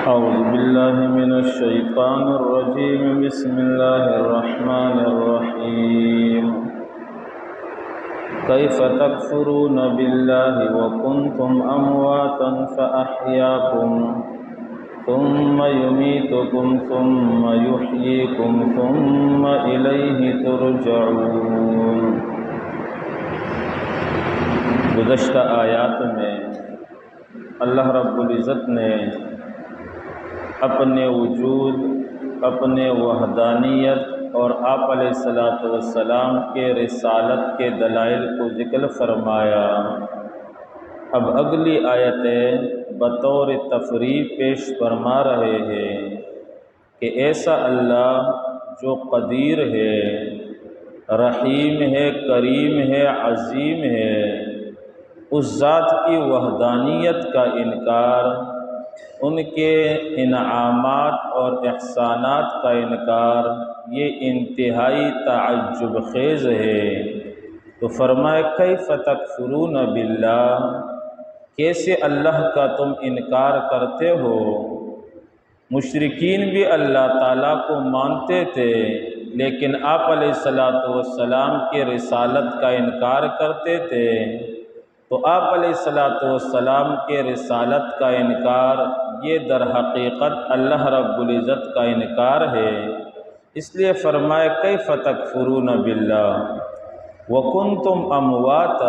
أعوذ بالله من الشيطان الرجيم. بسم الله الرحمن الرحيم. كيف تكفرون بالله وكنتم أمواتا فأحياكم ثم يميتكم ثم يحييكم ثم إليه ترجعون. گزشتہ آیات میں اللہ رب العزت نے اپنے وجود، اپنے وحدانیت اور آپ علیہ الصلاۃ والسلام کے رسالت کے دلائل کو ذکر فرمایا۔ اب اگلی آیتیں بطور تفریح پیش فرما رہے ہیں کہ ایسا اللہ جو قدیر ہے، رحیم ہے، کریم ہے، عظیم ہے، اس ذات کی وحدانیت کا انکار، ان کے انعامات اور احسانات کا انکار، یہ انتہائی تعجب خیز ہے۔ تو فرمائے کیف تکفرون باللہ، کیسے اللہ کا تم انکار کرتے ہو؟ مشرکین بھی اللہ تعالیٰ کو مانتے تھے، لیکن آپ علیہ الصلاۃ والسلام کے رسالت کا انکار کرتے تھے۔ تو آپ علیہ الصلاۃ والسلام کے رسالت کا انکار یہ در حقیقت اللہ رب العزت کا انکار ہے۔ اس لیے فرمائے کیف تکفرون باللہ وکنتم امواتا،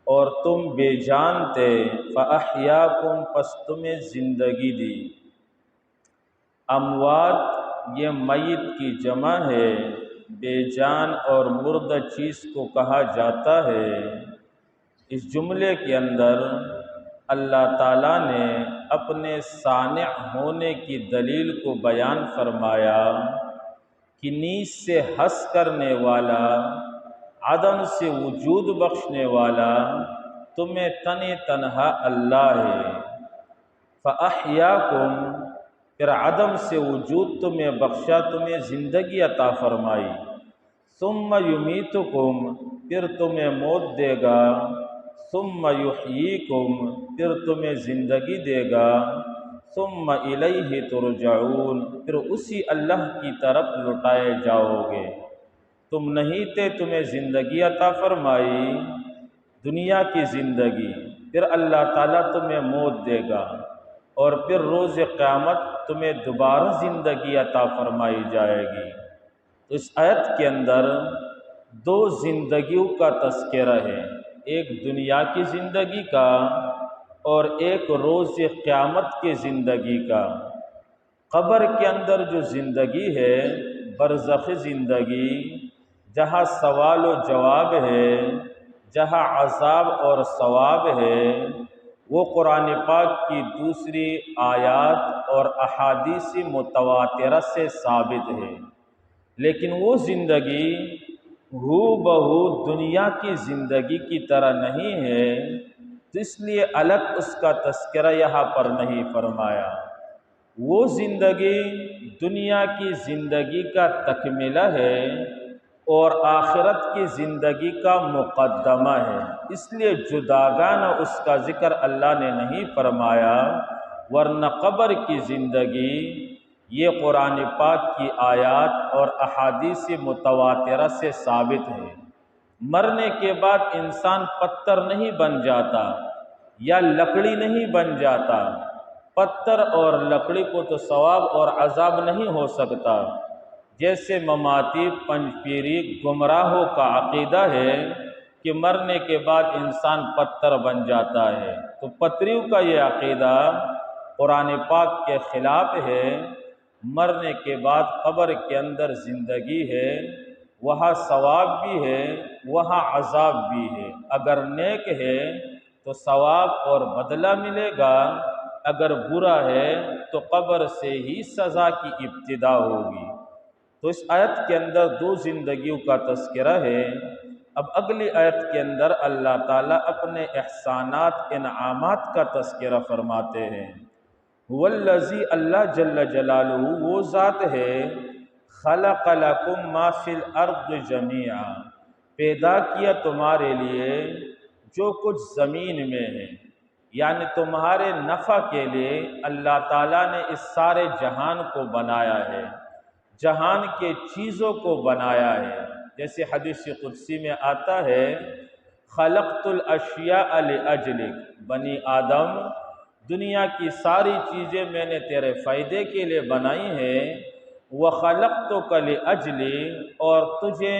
اور تم بے جان تھے، فاحیاکم، پس تمہیں زندگی دی۔ اموات یہ میت کی جمع ہے، بے جان اور مردہ چیز کو کہا جاتا ہے۔ اس جملے کے اندر اللہ تعالیٰ نے اپنے صانع ہونے کی دلیل کو بیان فرمایا کہ نیز سے ہس کرنے والا، عدم سے وجود بخشنے والا تمہیں تنہا اللہ ہے۔ فَأَحْيَاكُمْ، پھر عدم سے وجود تمہیں بخشا، تمہیں زندگی عطا فرمائی۔ ثُمَّ يُمِيتُكُمْ، پھر تمہیں موت دے گا۔ ثم یحییکم، پھر تمہیں زندگی دے گا۔ ثم الیہ ترجعون، پھر اسی اللہ کی طرف لٹائے جاؤ گے۔ تم نہیں تھے، تمہیں زندگی عطا فرمائی، دنیا کی زندگی، پھر اللہ تعالیٰ تمہیں موت دے گا، اور پھر روز قیامت تمہیں دوبارہ زندگی عطا فرمائی جائے گی۔ اس آیت کے اندر دو زندگیوں کا تذکرہ ہے، ایک دنیا کی زندگی کا اور ایک روز قیامت کی زندگی کا۔ قبر کے اندر جو زندگی ہے، برزخ زندگی، جہاں سوال و جواب ہے، جہاں عذاب اور ثواب ہے، وہ قرآن پاک کی دوسری آیات اور احادیث متواترہ سے ثابت ہے۔ لیکن وہ زندگی ہو بہو دنیا کی زندگی کی طرح نہیں ہے، تو اس لیے الگ اس کا تذکرہ یہاں پر نہیں فرمایا۔ وہ زندگی دنیا کی زندگی کا تکملہ ہے اور آخرت کی زندگی کا مقدمہ ہے، اس لیے جداگانہ اس کا ذکر اللہ نے نہیں فرمایا۔ ورنہ قبر کی زندگی یہ قرآن پاک کی آیات اور احادیث متواترہ سے ثابت ہے۔ مرنے کے بعد انسان پتھر نہیں بن جاتا یا لکڑی نہیں بن جاتا۔ پتھر اور لکڑی کو تو ثواب اور عذاب نہیں ہو سکتا، جیسے مماتی پنج پیری گمراہوں کا عقیدہ ہے کہ مرنے کے بعد انسان پتھر بن جاتا ہے۔ تو پتریوں کا یہ عقیدہ قرآن پاک کے خلاف ہے۔ مرنے کے بعد قبر کے اندر زندگی ہے، وہاں ثواب بھی ہے، وہاں عذاب بھی ہے۔ اگر نیک ہے تو ثواب اور بدلہ ملے گا، اگر برا ہے تو قبر سے ہی سزا کی ابتدا ہوگی۔ تو اس آیت کے اندر دو زندگیوں کا تذکرہ ہے۔ اب اگلی آیت کے اندر اللہ تعالیٰ اپنے احسانات، انعامات کا تذکرہ فرماتے ہیں۔ والذی، اللہ جل جلالہ وہ ذات ہے، خلق لکم ما فی الارض جمیعا، پیدا کیا تمہارے لیے جو کچھ زمین میں ہے۔ یعنی تمہارے نفع کے لیے اللہ تعالیٰ نے اس سارے جہان کو بنایا ہے، جہان کے چیزوں کو بنایا ہے۔ جیسے حدیث قدسی میں آتا ہے، خلقت الاشیاء لاجلک، بنی آدم دنیا کی ساری چیزیں میں نے تیرے فائدے کے لیے بنائی ہیں، وخلقتک لاجلی، اور تجھے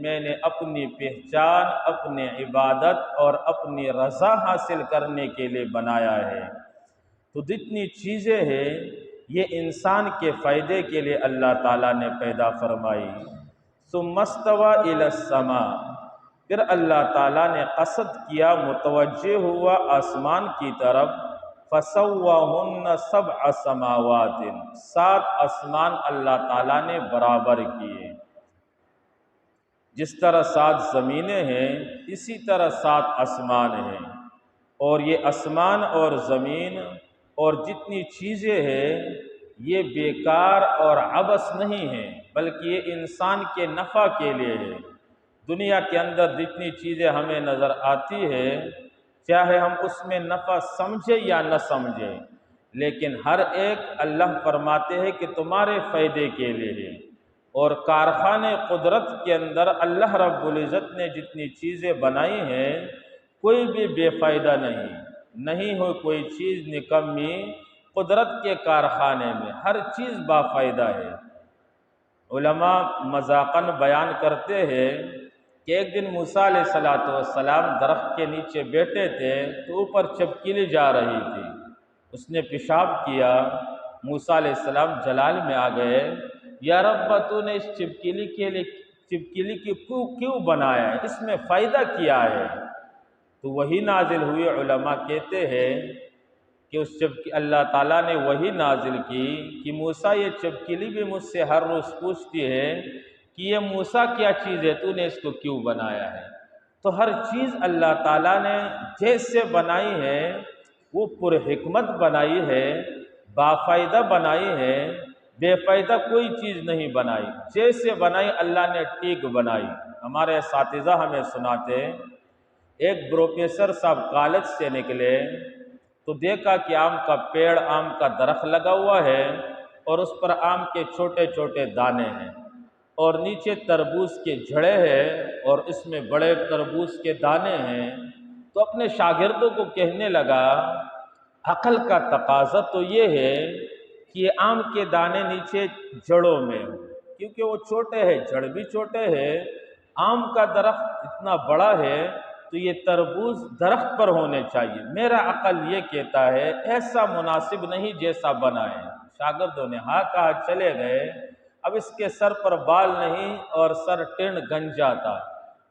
میں نے اپنی پہچان، اپنی عبادت اور اپنی رضا حاصل کرنے کے لیے بنایا ہے۔ تو جتنی چیزیں ہیں یہ انسان کے فائدے کے لیے اللہ تعالیٰ نے پیدا فرمائی۔ ثم استوى الى السماء، پھر اللہ تعالیٰ نے قصد کیا، متوجہ ہوا آسمان کی طرف، فسواہن سبع سماوات، 7 آسمان اللہ تعالیٰ نے برابر کیے۔ جس طرح 7 زمینیں ہیں اسی طرح 7 آسمان ہیں، اور یہ آسمان اور زمین اور جتنی چیزیں ہیں یہ بیکار اور عبث نہیں ہیں، بلکہ یہ انسان کے نفع کے لیے ہے۔ دنیا کے اندر جتنی چیزیں ہمیں نظر آتی ہے، چاہے ہم اس میں نفع سمجھے یا نہ سمجھے، لیکن ہر ایک اللہ فرماتے ہیں کہ تمہارے فائدے کے لیے ہے۔ اور کارخانے قدرت کے اندر اللہ رب العزت نے جتنی چیزیں بنائی ہیں کوئی بھی بے فائدہ نہیں ہو کوئی چیز نکمی قدرت کے کارخانے میں، ہر چیز با فائدہ ہے۔ علماء مذاقاً بیان کرتے ہیں کہ ایک دن موسیٰ علیہ السلام درخت کے نیچے بیٹھے تھے تو اوپر چپکلی جا رہی تھی، اس نے پیشاب کیا، موسیٰ علیہ السلام جلال میں آ گئے، یا رب تو نے اس چپکلی کی کیوں بنایا ہے، اس میں فائدہ کیا ہے؟ تو وہی نازل ہوئی۔ علماء کہتے ہیں کہ اللہ تعالیٰ نے وہی نازل کی کہ موسیٰ یہ چپکلی بھی مجھ سے ہر روز پوچھتی ہے کہ یہ موسیٰ کیا چیز ہے، تو نے اس کو کیوں بنایا ہے؟ تو ہر چیز اللہ تعالیٰ نے جیسے بنائی ہے وہ پر حکمت بنائی ہے، بافائدہ بنائی ہے، بے فائدہ کوئی چیز نہیں بنائی، جیسے بنائی اللہ نے ٹھیک بنائی۔ ہمارے اساتذہ ہمیں سناتے، ایک پروفیسر صاحب کالج سے نکلے تو دیکھا کہ آم کا پیڑ، آم کا درخت لگا ہوا ہے اور اس پر آم کے چھوٹے چھوٹے دانے ہیں، اور نیچے تربوز کے جھڑے ہیں اور اس میں بڑے تربوز کے دانے ہیں۔ تو اپنے شاگردوں کو کہنے لگا، عقل کا تقاضا تو یہ ہے کہ یہ آم کے دانے نیچے جڑوں میں، کیونکہ وہ چھوٹے ہیں، جڑ بھی چھوٹے ہیں، آم کا درخت اتنا بڑا ہے تو یہ تربوز درخت پر ہونے چاہیے۔ میرا عقل یہ کہتا ہے ایسا مناسب نہیں جیسا بنا ہے۔ شاگردوں نے ہاں کہا، چلے گئے۔ اب اس کے سر پر بال نہیں اور سر ٹرن گنجا تھا،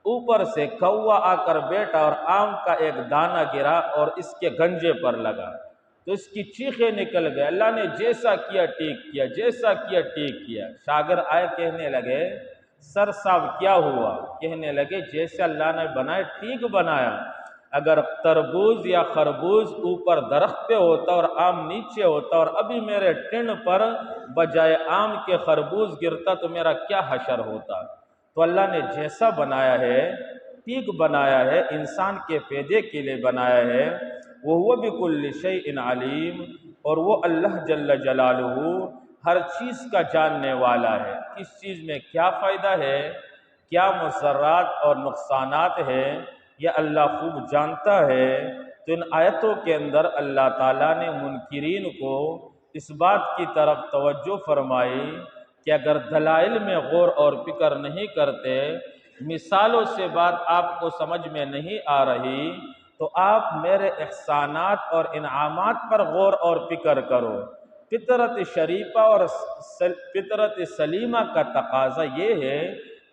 اوپر سے کوا آ کر بیٹھا اور آم کا ایک دانہ گرا اور اس کے گنجے پر لگا تو اس کی چیخیں نکل گئے، اللہ نے جیسا کیا ٹھیک کیا، جیسا کیا ٹھیک کیا۔ شاگرد آئے، کہنے لگے سر صاحب کیا ہوا؟ کہنے لگے جیسے اللہ نے بنایا ٹھیک بنایا، اگر تربوز یا خربوز اوپر درخت پہ ہوتا اور آم نیچے ہوتا اور ابھی میرے ٹن پر بجائے آم کے خربوز گرتا تو میرا کیا حشر ہوتا؟ تو اللہ نے جیسا بنایا ہے ٹھیک بنایا ہے، انسان کے فائدے کے لیے بنایا ہے۔ وَهُوَ بِكُلِّ شَيْءٍ عَلِيمٌ، اور وہ اللہ جل جلالہ ہر چیز کا جاننے والا ہے، کس چیز میں کیا فائدہ ہے، کیا مضرات اور نقصانات ہیں، یہ اللہ خوب جانتا ہے۔ تو ان آیتوں کے اندر اللہ تعالیٰ نے منکرین کو اس بات کی طرف توجہ فرمائی کہ اگر دلائل میں غور اور فکر نہیں کرتے، مثالوں سے بات آپ کو سمجھ میں نہیں آ رہی، تو آپ میرے احسانات اور انعامات پر غور اور فکر کرو۔ فطرت شریفہ اور فطرت سلیمہ کا تقاضا یہ ہے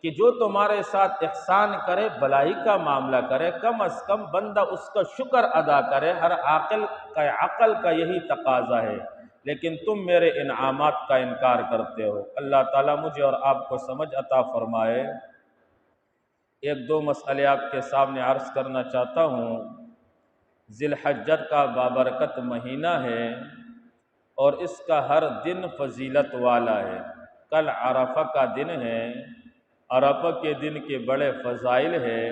کہ جو تمہارے ساتھ احسان کرے، بھلائی کا معاملہ کرے، کم از کم بندہ اس کا شکر ادا کرے۔ ہر عقل کا یہی تقاضا ہے، لیکن تم میرے انعامات کا انکار کرتے ہو۔ اللہ تعالیٰ مجھے اور آپ کو سمجھ عطا فرمائے۔ ایک دو مسئلے آپ کے سامنے عرض کرنا چاہتا ہوں۔ ذی الحجہ کا بابرکت مہینہ ہے اور اس کا ہر دن فضیلت والا ہے۔ کل عرفہ کا دن ہے، عرفہ کے دن کے بڑے فضائل ہیں۔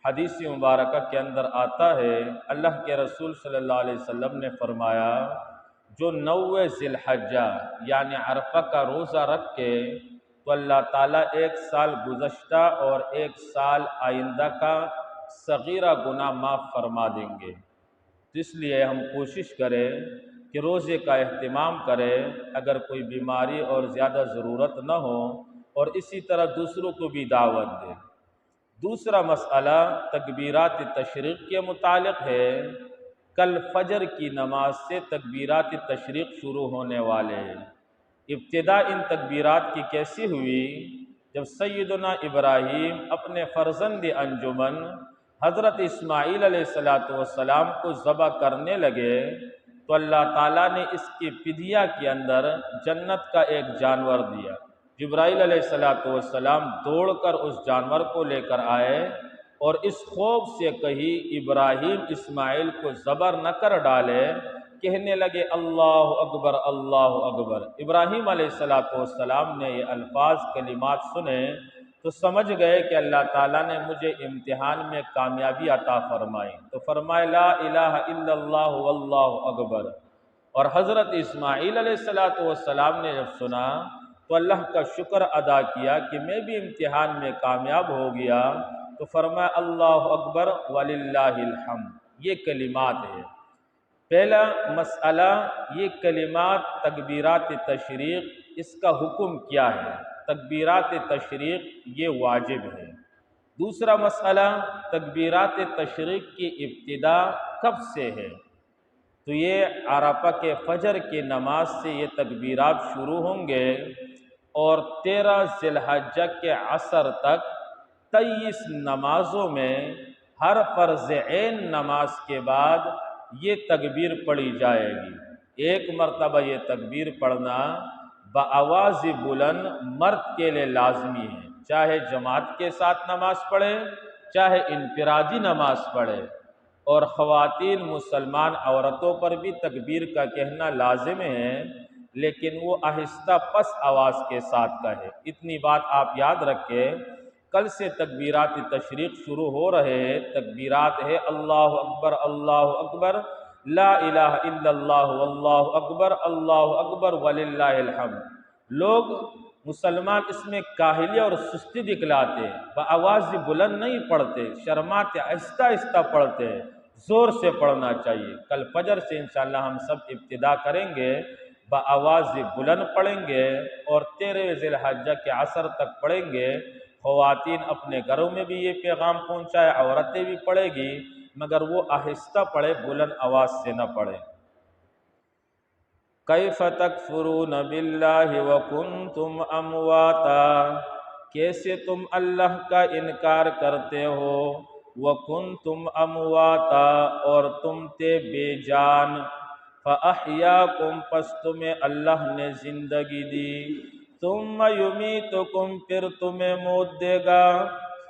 حدیث مبارکہ کے اندر آتا ہے اللہ کے رسول صلی اللہ علیہ وسلم نے فرمایا جو 9 ذی الحجہ یعنی عرفہ کا روزہ رکھ کے تو اللہ تعالیٰ 1 سال گزشتہ اور 1 سال آئندہ کا صغیرہ گناہ معاف فرما دیں گے۔ تو اس لیے ہم کوشش کریں کہ روزے کا اہتمام کریں اگر کوئی بیماری اور زیادہ ضرورت نہ ہو، اور اسی طرح دوسروں کو بھی دعوت دیں۔ دوسرا مسئلہ تکبیرات تشریق کے متعلق ہے۔ کل فجر کی نماز سے تکبیرات تشریق شروع ہونے والے ہیں۔ ابتدا ان تکبیرات کی کیسی ہوئی؟ جب سیدنا ابراہیم اپنے فرزند انجمن حضرت اسماعیل علیہ السلام کو ذبح کرنے لگے تو اللہ تعالیٰ نے اس کی فدیہ کے اندر جنت کا ایک جانور دیا۔ جبرائیل علیہ السلام دوڑ کر اس جانور کو لے کر آئے اور اس خوف سے کہی ابراہیم اسماعیل کو ذبح نہ کر ڈالے، کہنے لگے اللہ اکبر اللہ اکبر۔ ابراہیم علیہ السلام نے یہ الفاظ کلمات سنے تو سمجھ گئے کہ اللہ تعالیٰ نے مجھے امتحان میں کامیابی عطا فرمائی، تو فرمائے لا الہ الا اللہ واللہ اکبر۔ اور حضرت اسماعیل علیہ السلام نے جب سنا تو اللہ کا شکر ادا کیا کہ میں بھی امتحان میں کامیاب ہو گیا، تو فرمایا اللہ اکبر وللہ الحمد۔ یہ کلمات ہے۔ پہلا مسئلہ یہ کلمات تکبیرات تشریق، اس کا حکم کیا ہے؟ تکبیرات تشریق یہ واجب ہے۔ دوسرا مسئلہ تکبیرات تشریق کی ابتدا کب سے ہے؟ تو یہ عرفہ کے فجر کی نماز سے یہ تکبیرات شروع ہوں گے اور 13 ذی الحجہ کے عصر تک 23 نمازوں میں ہر فرض عین نماز کے بعد یہ تکبیر پڑھی جائے گی۔ ایک مرتبہ یہ تکبیر پڑھنا بآواز بلند مرد کے لیے لازمی ہے، چاہے جماعت کے ساتھ نماز پڑھے چاہے انفرادی نماز پڑھے، اور خواتین مسلمان عورتوں پر بھی تکبیر کا کہنا لازم ہے، لیکن وہ آہستہ پس آواز کے ساتھ کہے۔ اتنی بات آپ یاد رکھیں، کل سے تکبیرات تشریق شروع ہو رہے ہیں۔ تکبیرات ہے اللہ اکبر لا الہ الا اللہ واللہ اکبر وللہ الحمد۔ لوگ مسلمان اس میں کاہلی اور سستی دکھلاتے، بآواز بلند نہیں پڑھتے، شرماتے، آہستہ آہستہ پڑھتے، زور سے پڑھنا چاہیے۔ کل فجر سے انشاءاللہ ہم سب ابتدا کریں گے، بآواز بلند پڑھیں گے اور 13 ذی الحجہ کے عصر تک پڑھیں گے۔ خواتین اپنے گھروں میں بھی یہ پیغام پہنچائے، عورتیں بھی پڑھے گی، مگر وہ آہستہ پڑھے، بلند آواز سے نہ پڑھے۔ کیف تکفرون باللہ وکنتم امواتا، کیسے تم اللہ کا انکار کرتے ہو، وکنتم امواتا، اور تم تھے بے جان، فاحیاکم، پس تمہیں اللہ نے زندگی دی، ثم یمیتکم، پھر تمہیں موت دے گا،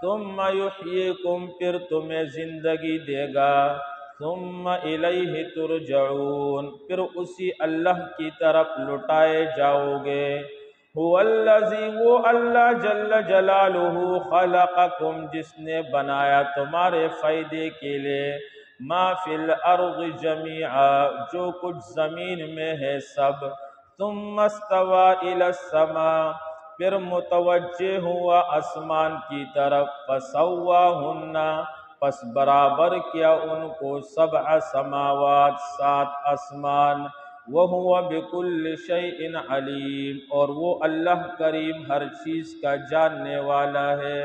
ثم یحییکم، پھر تمہیں زندگی دے گا، ثم الیہ ترجعون، پھر اسی اللہ کی طرف لٹائے جاؤ گے۔ هو الذی، وہ اللہ جل جلالہ، خلقکم، جس نے بنایا تمہارے فائدے کے لیے، ما فی الارض جمیعا، جو کچھ زمین میں ہے سب، ثم استوى الی السماء، پھر متوجہ ہوا آسمان کی طرف، فسواہن، پس برابر کیا ان کو، 7 سماوات، 7 آسمان، وَهُوَ بِكُلِّ شَيْءٍ عَلِيمٌ، اور وہ اللہ کریم ہر چیز کا جاننے والا ہے۔